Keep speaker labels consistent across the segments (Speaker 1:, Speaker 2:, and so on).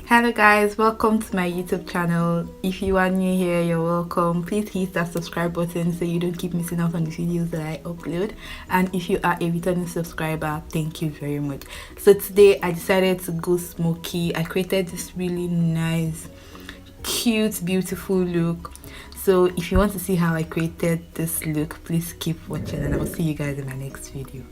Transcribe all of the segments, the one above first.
Speaker 1: Hello guys, welcome to my YouTube channel. If you are new here, you're welcome. Please hit that subscribe button so you don't keep missing out on the videos that I upload. And if you are a returning subscriber, thank you very much. So today I decided to go smoky. I created this really nice, cute, beautiful look. So if you want to see how I created this look, please keep watching and I will see you guys in my next video.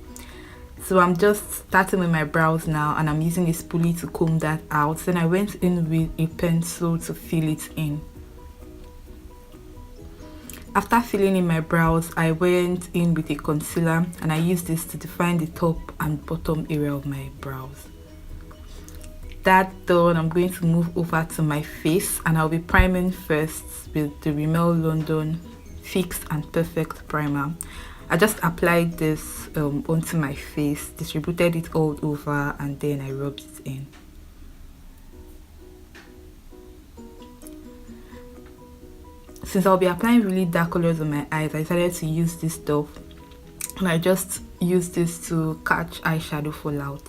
Speaker 1: So I'm just starting with my brows now, and I'm using a spoolie to comb that out. Then I went in with a pencil to fill it in. After filling in my brows, I went in with a concealer and I used this to define the top and bottom area of my brows. That done, I'm going to move over to my face and I'll be priming first with the Rimmel London Fix and Perfect Primer. I just applied this onto my face, distributed it all over, and then I rubbed it in. Since I'll be applying really dark colors on my eyes, I decided to use this stuff, and I just used this to catch eyeshadow fallout.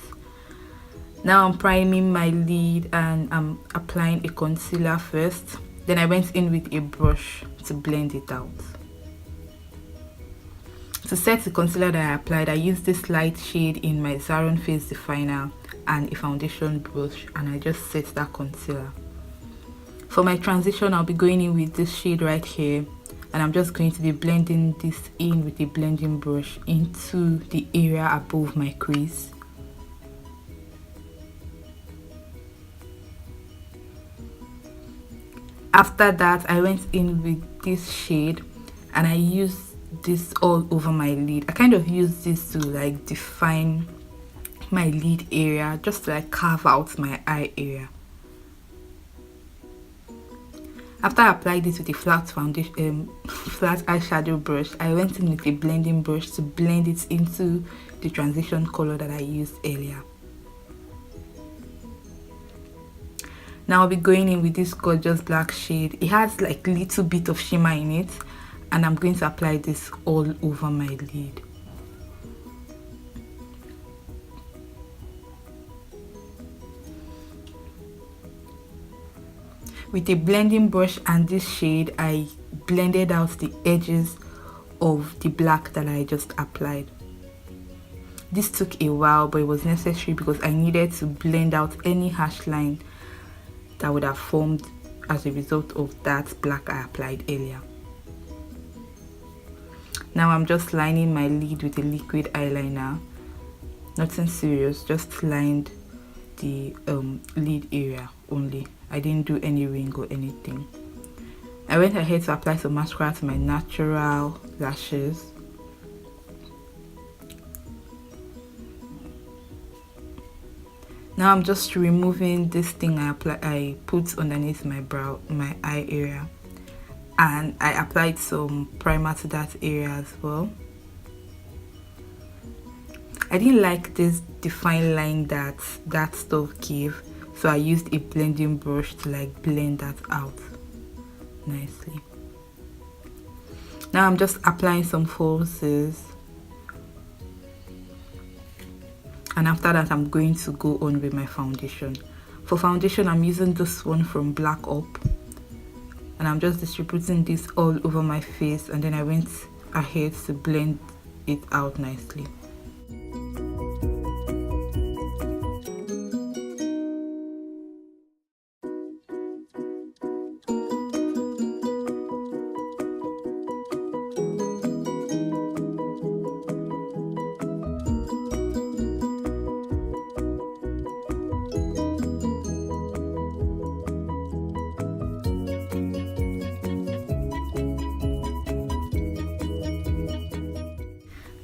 Speaker 1: Now I'm priming my lid and I'm applying a concealer first. Then I went in with a brush to blend it out. To set the concealer that I applied, I used this light shade in my Zaron Face Definer and a foundation brush, and I just set that concealer. For my transition, I'll be going in with this shade right here, and I'm just going to be blending this in with a blending brush into the area above my crease. After that, I went in with this shade and I used this all over my lid. I kind of use this to like define my lid area, just to like carve out my eye area. After I applied this with a flat foundation, flat eyeshadow brush, I went in with a blending brush to blend it into the transition color that I used earlier. Now I'll be going in with this gorgeous black shade. It has like a little bit of shimmer in it, and I'm going to apply this all over my lid. With a blending brush and this shade, I blended out the edges of the black that I just applied. This took a while, but it was necessary because I needed to blend out any harsh line that would have formed as a result of that black I applied earlier. Now I'm just lining my lid with a liquid eyeliner. Nothing serious, just lined the lid area only. I didn't do any ring or anything. I went ahead to apply some mascara to my natural lashes. Now I'm just removing this thing I put underneath my brow, my eye area. And I applied some primer to that area as well. I didn't like this defined line that stuff gave, so I used a blending brush to like blend that out nicely. Now I'm just applying some falsies, and after that I'm going to go on with my foundation. For foundation, I'm using this one from Black Up, and I'm just distributing this all over my face, and then I went ahead to blend it out nicely.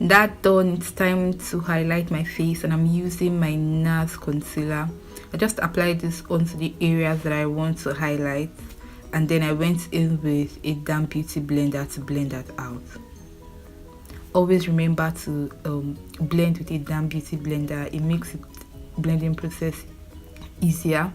Speaker 1: That done, it's time to highlight my face, and I'm using my NARS concealer. I just applied this onto the areas that I want to highlight, and then I went in with a damp beauty blender to blend that out. Always remember to blend with a damp beauty blender. It makes the blending process easier.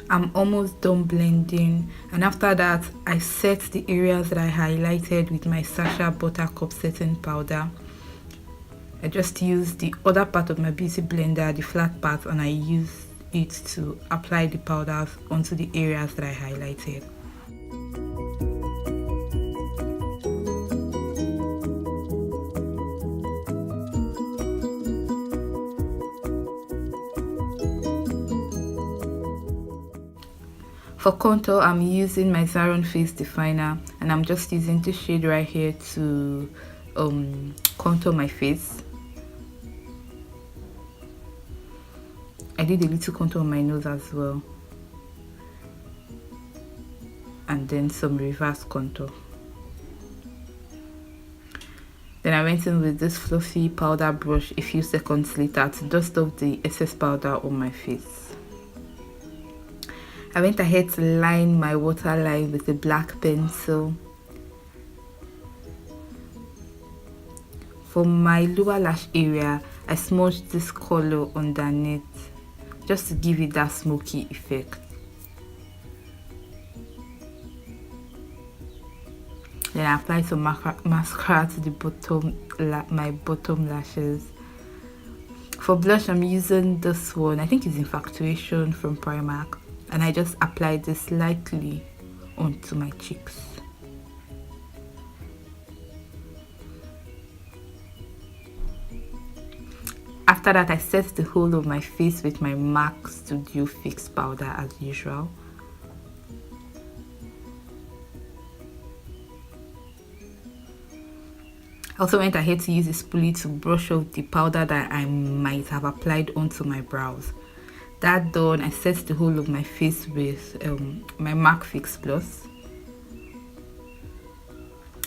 Speaker 1: I'm almost done blending, and after that I set the areas that I highlighted with my Sasha Buttercup setting powder. I just use the other part of my beauty blender, the flat part, and I use it to apply the powders onto the areas that I highlighted. For contour, I'm using my Zaron Face Definer, and I'm just using this shade right here to contour my face. I did a little contour on my nose as well, and then some reverse contour. Then I went in with this fluffy powder brush a few seconds later to dust off the excess powder on my face. I went ahead to line my waterline with a black pencil. For my lower lash area, I smudged this color underneath just to give it that smoky effect. Then I applied some mascara to the my bottom lashes. For blush, I'm using this one. I think it's Infatuation from Primark. And I just applied this lightly onto my cheeks. After that, I set the whole of my face with my MAC Studio Fix powder as usual. I also went ahead to use a spoolie to brush off the powder that I might have applied onto my brows. That done, I set the whole of my face with my MAC Fix Plus.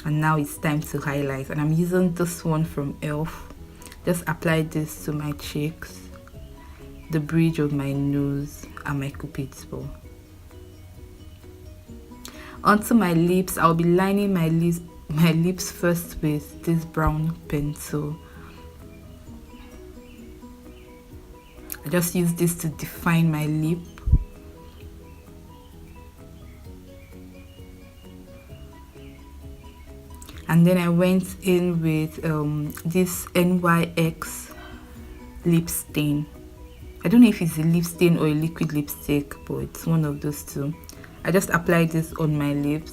Speaker 1: And now it's time to highlight, and I'm using this one from e.l.f. Just apply this to my cheeks, the bridge of my nose, and my cupid's bow. Onto my lips, I'll be lining my lips first with this brown pencil. I just use this to define my lip. And then I went in with this NYX lip stain. I don't know if it's a lip stain or a liquid lipstick, but it's one of those two. I just applied this on my lips.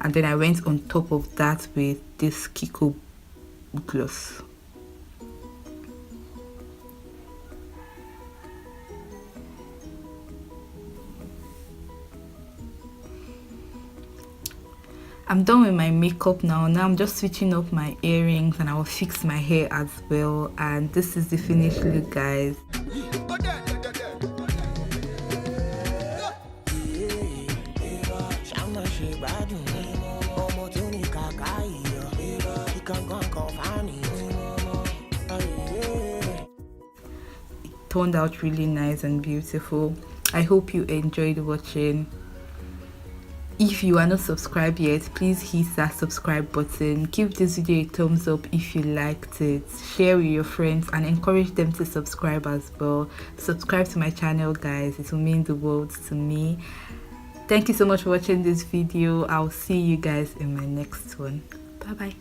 Speaker 1: And then I went on top of that with this Kiko gloss. I'm done with my makeup now. Now I'm just switching up my earrings, and I will fix my hair as well. And this is the finished look, guys. It turned out really nice and beautiful. I hope you enjoyed watching. If you are not subscribed yet, please hit that subscribe button. Give this video a thumbs up if you liked it. Share with your friends and encourage them to subscribe as well. Subscribe to my channel, guys. It will mean the world to me. Thank you so much for watching this video. I'll see you guys in my next one. Bye bye.